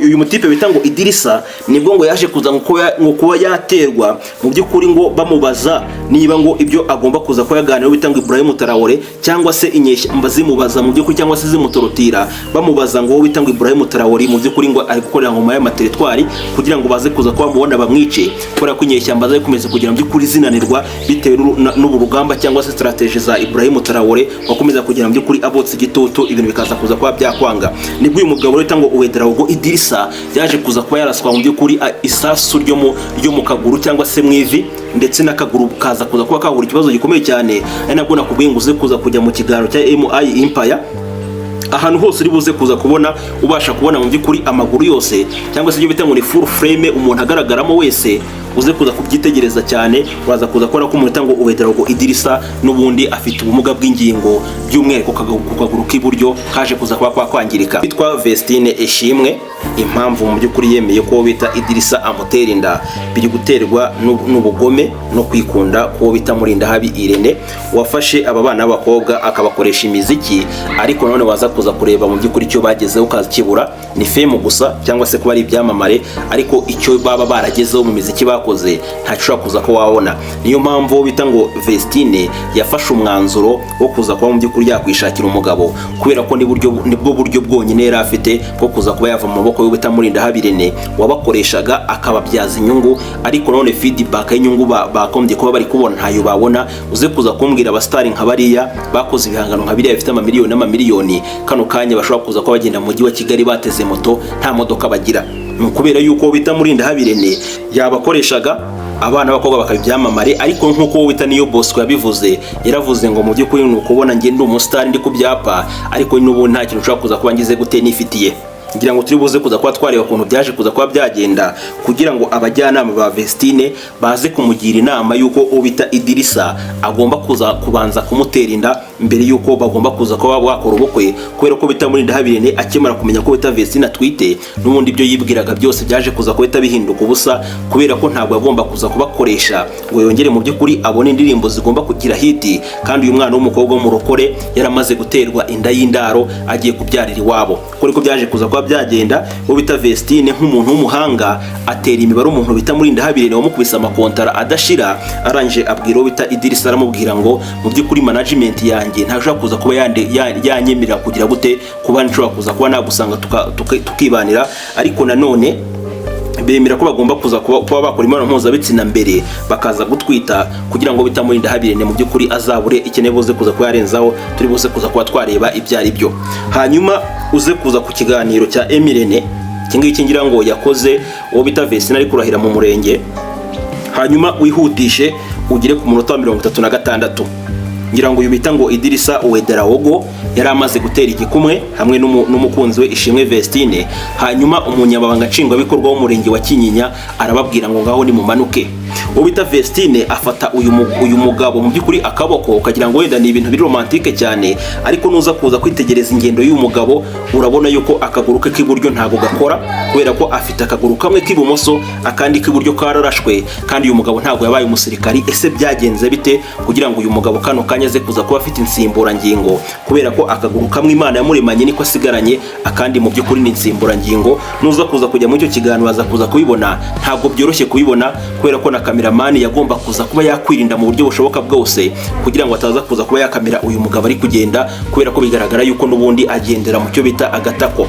uyu mutipe bita ngo Idirisa nibwo ngo yaje kuza ngo kuba yaterwa mu by'ukuri ngo bamubaza niba ngo ibyo agomba kuza ko yaganira bita ngo Ibrahim Traoré cyangwa se inyeshyamba zimubaza mu by'ukuri cyangwa se zimutorotira bamubaza ngo bita ngo Ibrahim Traoré mu by'ukuri ngo ari gukorera ngoma y'amateritwari kugira ngo baze kuza kuba mubona bamwice kubera ko inyeshyamba zari kumeze kugira mu by'ukuri zinanirwa bitewe n'uburugamba cyangwa se strategy za Ibrahim Traoré wakomeza kugira mu by'ukuri abotse igitutu ibintu bikaza kuza kuba byakwanga. Nibwo uyu mugabo bita ngo Ouedraogo Idirisa yaje kuza kuba yaraswa mu by'ukuri isasu ryo mu kaguru cyangwa se mwivi ndetse n'akaguru kaza kuza kuba kahura ikibazo gikomeye cyane ari nabwo nakubwiye ngo uze kuza kujya mu kiganiro cya MI Empire ahantu hose uri buze kuza kubona ubasha kubona mu by'ukuri amaguru yose cyangwa se ibyo bita ngo ni full frame umuntu agaragaramo wese uze kuza kubyitegereza cyane uraza kuza kubona ko umuntu ngo Ouedraogo Idirisa n'ubundi afite ubumuga bw'ingingo by'umwihariko ku kaguru k'iburyo kaje kuza kuba kwangirika. Bitwa Vestine Ishimwe impamvu mu by'ukuri yemeye ko bita Idirisa amutera inda biri guterwa n'ubugome no kwikunda ko bita Murindahabi Irene wafashe aba bana b'abakobwa akabakoresha imiziki ariko none waza kuza kureba mu by'ukuri cyo bagezeho kazikibura ni fame gusa cyangwa se kuba ari ibyamamare ariko icyo baba baragezeho mu miziki bakoze ntacyo kuza ko wabona. Niyo mpamvu bita ngo Vestine yafashe umwanzuro wo kuza kuba mu by'ukuri yakwishakira umugabo kubera ko nibwo buryo bwonyine yari afite ko kuza kuba yava mu maboko yo bita Murindahabi Irene wabakoreshaga akababyaza inyungu ariko none feedback y'inyungu bakombye kuba bari kubona ntayo babona. Uze kuza kumbwira abastari nka bariya bakoze ibihangano nka biriya bifite amamiliyoni n'amamiliyoni kano kanya bashobora kuza kuba bagenda mu mujyi wa Kigali bateze moto nta modoka bagira kubera yuko bita Murindahabi Irene yabakoreshaga abana bakobwa bakabyamamare ariko nkuko bita niyo Bosco yabivuze yaravuze ngo mu by'ukuri nukubona nge ndi umustar ndi kubyapa ariko n'ubu nta kintu ushobora kuza kuba ngize gute nifitiye. Ngira ngo turi buze kuza kuba twareba ukuntu byaje kuza kuba byagenda kugira ngo abajyanama ba Vestine baze kumugira inama yuko ubita Idirisa agomba kubanza kumutera inda mbere yuko bagomba kuza kuba bakora ubukwe kubera ko bita Murindahabi Irene akemara kumenya ko bita Vestine atwite n'ubundi ibyo yibwiraga byose byaje kuza kuba bihinduka ubusa kubera ko ntabwo agomba kuza kubakoresha ngo yongere mu by'ukuri abone indirimbo zigomba kugira hiti kandi uyu mwana w'umukobwa w'umurokore yaramaze guterwa inda y'indaro agiye kubyarira iwabo kuko byaje kuza kuba byagenda wo bita Vestine nk'umuntu w'umuhanga atera imibare umuntu bita Murindahabi Irene wamukubise amakontara adashira arangije abwira wo bita Idirisa aramubwira ngo mu by'ukuri management yanjye ntashobora kuza kuba yanyemerera kugira gute kuba nshobora kuza kuba nagusanga tukibanira ariko nanone bemera ko bagomba kuza kuba bakora imibonano mpuzabitsina mbere bakaza gutwita kugira ngo bita Murindahabi Irene mu by'ukuri azabure ikeneye buze kuza kuba yarenzaho turi buze kuza kuba twareba ibyari byo. Hanyuma uze kuza ku kiganiro cya Emirene kingiki ngira ngo yakoze uwo bita Vestine ari kurahira mu murenge hanyuma wihutishe ugire ku munota wa 36 ngira ngo uyu bita ngo Idirisa Ouedraogo yari amaze gutera igikumwe hamwe n'umukunzi we Ishimwe Vestine hanyuma umunyamabanga nshingwabikorwa w'umurenge wa Kinyinya arababwira ngo ngaho ni mumanuke. Uwo bita Vestine afata uyu mugabo mu by'ukuri akaboko ukagira ngo wenda ni ibintu biri romantike cyane ariko nuza kuza kwitegereza ingendo y'uyu mugabo urabona yuko akaguru ke k'iburyo ntago gakora kubera ko afite akaguru kamwe k'ibumoso akandi k'iburyo kararashwe kandi uyu mugabo ntago yabaye umusirikari. Ese byagenze bite kugira ngo uyu mugabo kano kanya ze kuza kuba afite insimburangingo kubera ko akaguru kamwe Imana yamuremanye niko asigaranye akandi mu by'ukuri ni insimburangingo. Nuza kuza kujya mu cyo kiganiro baza kuza kubibona ntabwo byoroshye kubibona kubera ko na kameramani yagomba kuza kuba yakwirinda mu buryo bushoboka bwose kugira ngo ataza kuza kuba yakamera uyu mugabo ari kugenda kubera ko bigaragara yuko n'ubundi agendera mu cyo bita agatako.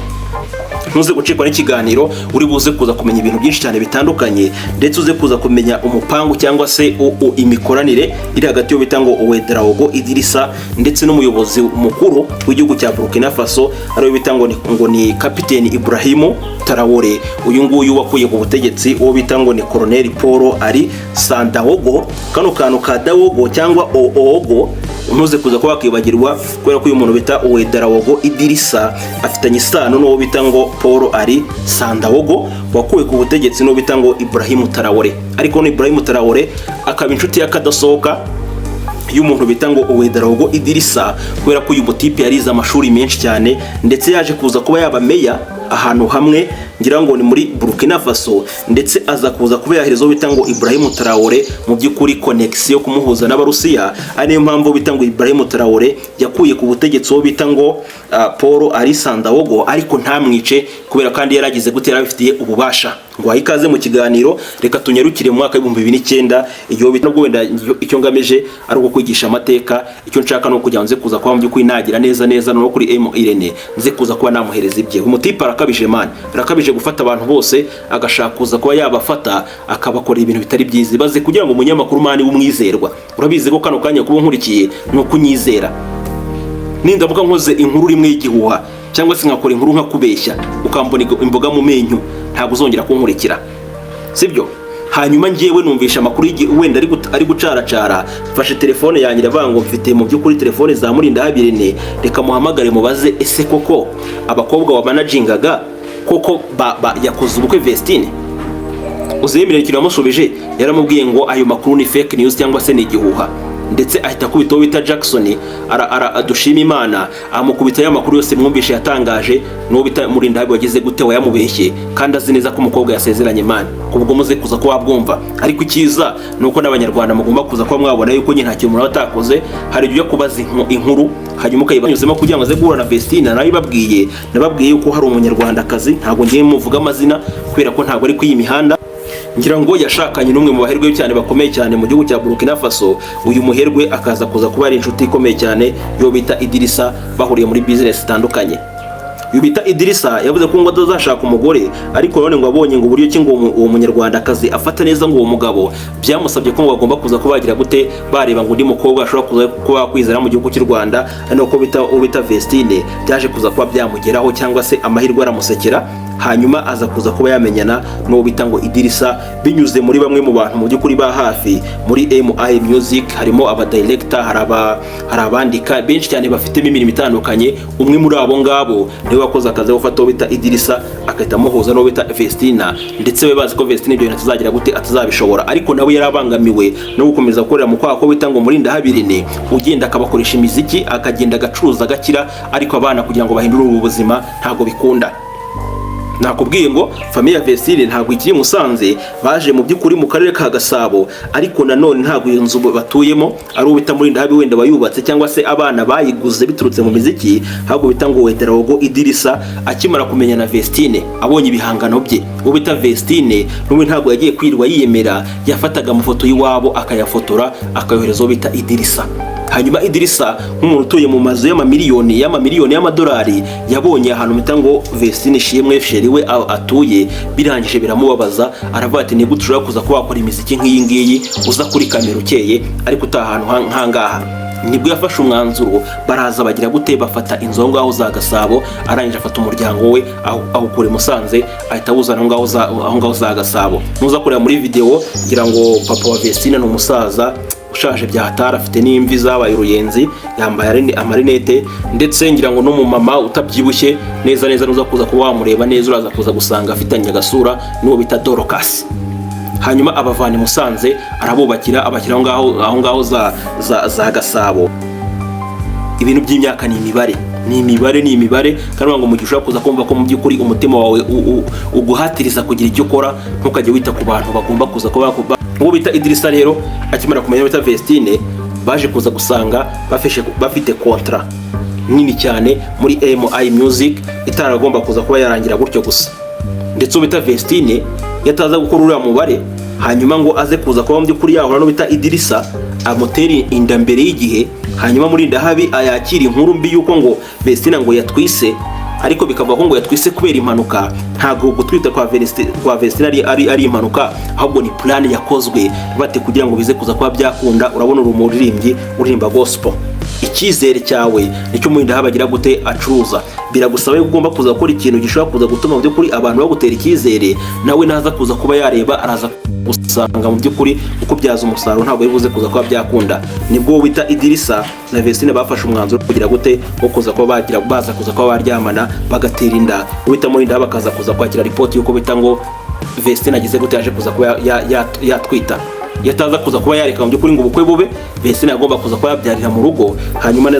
Ntuze gucikwa n'ikiganiro uri buze kuza kumenya ibintu byinshi cyane bitandukanye ndetse uze kuza kumenya umupangu cyangwa se imikoranire iri hagati yo bita ngo Ouedraogo Idirisa ndetse n'umuyobozi mukuru w'igihugu cya Burkina Faso ari bita ngo ni Kapiteni Ibrahim Traoré. Uyu nguyu wakuye ku butegetsi uwo bita ngo ni Colonel Paul Ari Sandaogo kano kantu ka Daogo cyangwa Oogo ntuze kuza kuba kwibagirwa kubera ko uyu muntu bita Ouedraogo Idirisa afitanye isano n'uwo bita ngo Paul Ari Sandaogo wakuwe ku butegetsi n'uwo bita ngo Ibrahim Traoré ariko no Ibrahim Traoré akaba inshuti y'akadasohoka y'umuntu bita ngo Ouedraogo Idirisa kubera ko uyu mutipe yarize amashuri menshi cyane ndetse yaje kuza kuba yaba meya ahantu hamwe ngira ngo ni muri Burkina Faso, ndetse aza kuza kuba yaherezo bita ngo Ibrahim Traoré mu by'ukuri connection kumuhuza n'Abarusiya. Ari niyo mpamvu bita ngo Ibrahim Traoré yakuye ku butegetsi wo bita ngo Paul Alisandawogo, ariko ntamwice kubera kandi yaragize gutera bifitiye ububasha. Ngo ayikaze mu kiganiro, reka tunyarukire mu mwaka 2009 iyo bita ngo wenda icyo ngamije ari uko kwigisha amateka. Icyo nshaka no kujya nze kuza kwa by'ukuri nagira neza no kuri Irene nze kuza kuba namuhereza ibye. Umutipa arakabije man, arakabije gufata abantu bose agashaka kuza kuba yabafata akabakora ibintu bitari byiza, baze kugira ngo umunyamakuru mani w'umwizerwa. Urabizi ko kano kanya kuba nkurikiye no kunyizera, nindavuga nkoze inkuru rimwe y'igihuha cyangwa se nkakora inkuru nkakubeshya ukambona imboga mu menyo, ntabwo uzongera kunkurikira, sibyo? Hanyuma ngiyewe numvisha amakuru wenda ari gucaracara, mfashe telefone yanjye ndavango mfite mu by'ukuri telefone za Murindahabirene, reka muhamagare mubaze ese koko abakobwa wa managingaga koko yakoze ubukwe Vestine. Uzemera ikintu yamusubije, yaramubwiye ngo ayo makuru ni fake news cyangwa se ni igihuha, ndetse ahita kubitaho bita Jackson adushima Imana amukubita ya makuru yose mwumvishe yatangaje no bita Murindahabi wagize gute wayamubeshye kandi azi neza ko umukobwa yasezeranye Imana. Kubwo muze kuza ko wabwumva, ariko ikiza nuko n'abanyarwanda mugomba kuza ko mwabona yuko nyine nta kintu atakoze. Hari ibyo kubaza inkuru hanyuma ukayibanyuzemo kugira ngo aze guhura na Vestine. Nababwiye yuko hari umunyarwandakazi, ntabwo ngiye muvuga amazina kubera ko ntabwo ari kwiyi mihanda, ngira ngo yashakanye n'umwe mu baherwe cyane bakomeye cyane mu gihugu cya Burkina Faso. Uyu muherwe akaza kuza kuba ari inshuti ikomeye cyane yo bita Idrissa, bahuriye muri business zitandukanye. Uyu bita Idrissa yavuze ko ngo azashaka umugore, ariko none ngo abonye ngo uburyo ki ngo uwo munyarwandakazi afata neza ngo uwo mugabo, byamusabye ko ngo bagomba kuza kubagira gute bareba ngo undi mukobwa ashobora kuza kuba kwizera mu gihugu cy'u Rwanda, nuko bita Vestine byaje kuza kuba byamugeraho cyangwa se amahirwe aramusekera. Hanyuma aza kuza kuba yamenyana no bita ngo Idrissa binyuze muri bamwe mu bantu mu by'ukuri ba hafi muri MI Music. Harimo aba director, hari abandika benshi cyane bafitemo imirimo itandukanye. Umwe muri abo ngabo niwe wakoze akazi gufata bita Idrissa akahita muhuza no bita Vestine, ndetse we bazi ko Vestine ibyo atazagira gute atazabishobora, ariko nawe yarabangamiwe no gukomeza gukorera mu kwako bita ngo Murindahabirene, ugenda akabakoresha imiziki akagenda agacuruza agakira, ariko abana kugira ngo bahindure ubuzima ntago bikunda. Nakubwiye ngo famille ya Vestine ntabwo ikiri Musanze, baje mu by'ukuri mu karere ka Gasabo, ariko nanone ntabwo iyo nzu batuyemo ari ubita Murindahabi wenda bayubatse cyangwa se abana bayiguze biturutse mu miziki, ahubwo bita ngo Traoré. Idrissa akimara kumenya na Vestine abonye ibihangano bye, ubita Vestine n'ubu ntabwo yagiye kwirwa yiyemera, yafataga amafoto y'iwabo akayafotora akayohereza bita Idrissa. Hanyuma Idrissa nk'umuntu utuye mu mazu y'amamiliyoni y'amadolari yabonye ahantu bita ngo Vestine Shimwe sheri we atuye, birangije biramubabaza, aravuga ati ni gute ushobora kuza kuba wakora imiziki nk'iyi ngiyi uza kuri kamera ukeye ariko utahantu nkangaha. Nibwo yafashe umwanzuro, baraza bagira gute bafata inzu ngaho za Gasabo, arangije afata umuryango we awukura Musanze ahita awuzana aho ngaho za Gasabo. Muza kureba muri video ngira ngo papa wa Vestine ni umusaza ushaje byahatara, afite n'imvi zabaye uruyenzi, yambaye amarinete, ndetse ngira ngo no mu mama utabyibushye neza nuza kuza kuba wamureba neza uraza kuza gusanga afitanye agasura n'uwo bita Dorcas. Hanyuma abavana Musanze arabubakira abakira aho ngaho za Gasabo. Ibintu by'imyaka ni imibare kandi ngo mu gihe ushaka kuza kumva ko mu by'ukuri umutima wawe uguhatiriza kugira icyo ukora, ntukajye wita ku bantu bagomba kuza kuba uwo bita Idrissa. Rero akimara kumenya bita Vestine, baje kuza gusanga bafite kontra nini cyane muri MI Music itaragomba kuza kuba yarangira gutyo gusa, ndetse ubita Vestine yataza gukora uriya mubare, hanyuma ngo aze kuza kuba mu by'ukuri yahura no bita Idrissa amuteri inda mbere y'igihe. Hanyuma Murindahabi ayakira inkuru mbi yuko ngo Vestine ngo yatwise, ariko bikava ko ngo yatwise kubera impanuka. Ntago gutwita kwa Vestine ari impanuka, ahubwo ni plan yakozwe bate kugira ngo bize kuza kuba byakunda. Urabona urumuririmbyi uririmba gospel, icyizere cyawe nicyo Murindahabi agira gute acuruza. Biragusaba yuko ugomba kuza gukora ikintu gishobora kuza gutuma mu by'ukuri abantu bagutera icyizere, nawe naza kuza kuba yareba araza usanga mu by'ukuri uko byaza umusaruro ntabwo bivuze kuza kuba byakunda. Nibwo bita Idrissa na Vestine bafashe umwanzuro kugira gute wo kuza kuba baza kuza kuba baryamana bagatera inda. Ubita Murindahabi bakaza kuza kwakira report yuko bita ngo Vestine agize gute yaje kuza kuba yatwita. yataza kuza kuba yareka mu by'ukuri ngo ubukwe bube, Vestine agomba kuza kuba yabyarira mu rugo, hanyuma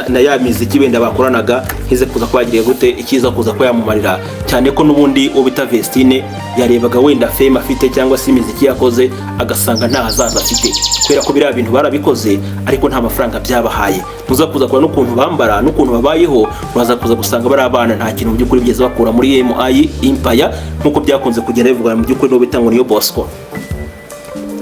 na ya miziki wenda bakoranaga hize kuza kuba yagiye gute ikiza kuza kuba yamumarira, cyane ko n'ubundi uwo bita Vestine yarebaga wenda fame afite cyangwa se imiziki yakoze agasanga nta hazaza afite, kubera ko biriya bintu barabikoze ariko nta mafaranga byabahaye. Muza kuza kubona n'ukuntu bambara n'ukuntu babayeho, uraza kuza gusanga bari abana nta kintu mu by'ukuri bigeze bakura muri MI Empire nk'uko byakunze kugenda bivuga mu by'ukuri no bita ngo niyo Bosco.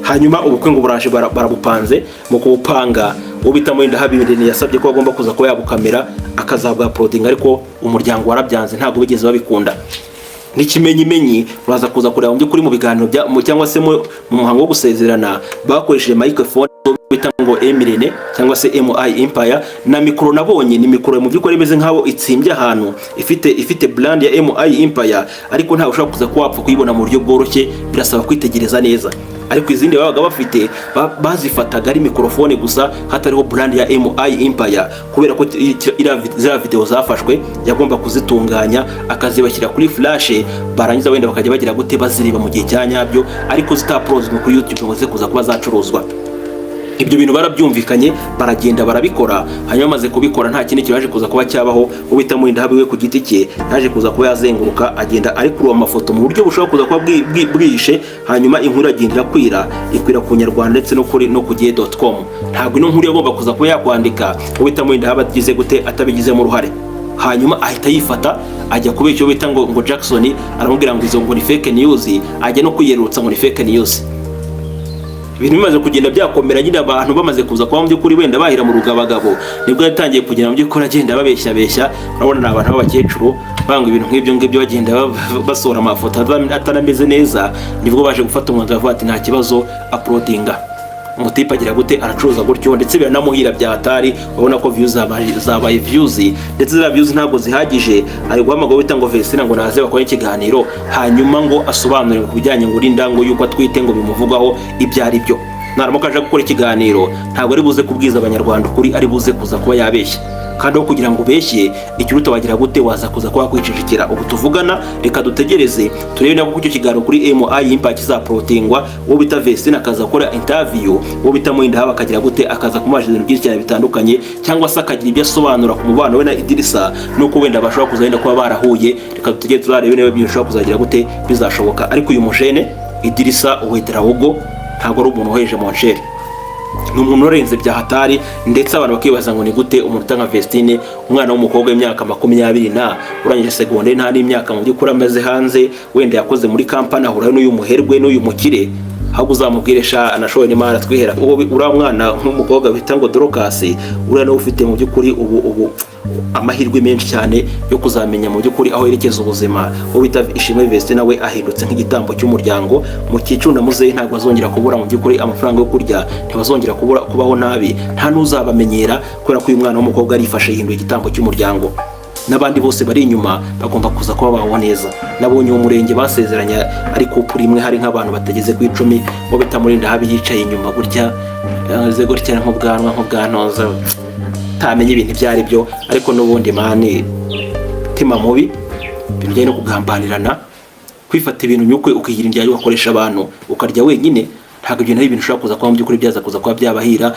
Hanyuma ubukwe ngo buraje barabupanze, mu kubupanga uwo bita Murinda Habibirene yasabye ko agomba kuza kuba yabukamera akazabwa uploading, ariko umuryango warabyanze ntabwo bigeze babikunda. N'ikimenyimenyi uraza kuza kureba mu by'ukuri mu biganiro cyangwa se mu muhango wo gusezerana bakoresheje microphone bita ngo Emirene cyangwa se MI Empire, na mikoro nabonye ni mikoro mu by'ukuri imeze nk'aho itsimbye ahantu ifite brand ya MI Empire, ariko ntawe ushobora kuza kuwapfa kuyibona mu buryo bworoshye, birasaba kwitegereza neza. Ariko izindi babaga bafite bazifataga ari mikrofone gusa hatariho brand ya MI Empire, kubera ko ziriya video zafashwe yagomba kuzitunganya akazibashyira kuri flash, barangiza wenda bakajya bagira gute baziriba mu gihe cyanyabyo, ariko zitaprozwe kuri YouTube ngo ze kuza kuba zacuruzwa. Ibyo bintu barabyumvikanye baragenda barabikora, hanyuma maze kubikora nta kindi kibaje kuza kuba cyabaho. Ubita Murinda Habiwe ku giti cye yaje kuza kuba yazenguruka agenda ari kuri amafoto mu buryo bushobora kuza kuba bwishe, hanyuma inkuru agenda ikwira ku Nyarwanda ndetse no ku gihe.com. Ntabwo ino nkuru yagomba kuza kuba yakwandika ubita Murinda Habiwe gute atabigizemo uruhare. Hanyuma ahita yifata ajya kubera icyo bita ngo Jackson aramubwira ngo izo ngo ni fake news, ajya no kwiyerutsa ngo ni fake news. Ibintu bimaze kugenda byakomera nyine abantu bamaze kuza kwa mu by'ukuri wenda bahira mu rugabagabo, nibwo yatangiye kugenda mu by'ukuri agenda babeshya. Urabona ni abantu b'abakecuru banga ibintu nk'ibyo bagenda basora amafoto atanameze neza, nibwo baje gufata umwanzuro ati nta kibazo uploadinga. Umutipe agira gute aracuruza gutyo, ndetse biranamuhira bya hatari. Urabona ko views zabaye views, ndetse za views ntabwo zihagije. Ari guhamagara bita ngo Vestine ngo naze bakora ikiganiro, hanyuma ngo asobanure ku bijyanye ngo urindango yuko atwite ngo bimuvugaho ibyari byo. Naramuka aje gukora ikiganiro ntabwo ari buze kubwiza abanyarwanda ukuri, ari buze kuza kuba yabeshya. Kandi aho kugira ngo ubeshye ikiruta wagira gute waza kuza kuba kwicicikira. Ubu tuvugana reka dutegereze turebe nako icyo kiganiro kuri MI Empire kizaprotingwa, uwo bita Vestine akaza gukora interview, uwo bita Murinda Habiwe akagira gute akaza kumaje ibintu byinshi cyane bitandukanye, cyangwa se akagira ibyo asobanura ku mubano we na Idrissa, nuko wenda bashobora kuzagenda kuba barahuye. Reka dutegere tuzarebe niba bishobora kuzagira gute bizashoboka. Ariko uyu mujene Idrissa Uwederawogo ntabwo ari umuntu uheje mu nchere, ni umuntu urenze bya hatari. Ndetse abantu bakibaza ngo ni gute umuntu utanga Vestine, umwana w'umukobwa w'imyaka 20 urangije secondaire, nta n'imyaka mu by'ukuri amaze hanze, wenda yakoze muri kampani ahura n'uyu muherwe n'uyu mukire, ahubwo uzamubwiresha anashoye n'imana twihera. Uriya mwana nk'umukobwa bita ngo Dorcas, uriya nawe ufite mu by'ukuri ubu amahirwe menshi cyane yo kuzamenya mu by'ukuri aho yerekeza ubuzima. Uwo bita Ishimwe Vestine nawe ahindutse nk'igitambo cy'umuryango, mu cyicunda muzehe ntabwo azongera kubura mu by'ukuri amafaranga yo kurya, ntibazongera kubaho nabi, nta n'uzabamenyera, kubera ko uyu mwana w'umukobwa arifashe yihinduye igitambo cy'umuryango. N'abandi bose bari inyuma bagomba kuza kuba babaho neza. Nabonye uwo murenge basezeranye ariko kuri imwe hari nk'abantu batageze ku 10, bo bita Murinda Habiwe yicaye inyuma gutya nk'ubwantoza tamenye ibintu byari byo. Ariko n'ubundi mani tima mubi bijyanye no kugambanirana, kwifata ibintu nyukwe ukigira indya ugakoresha abantu ukarya wenyine, ntabwo ibyo nayo ibintu ushobora kuza kuba mu by'ukuri byaza kuza kuba byabahira.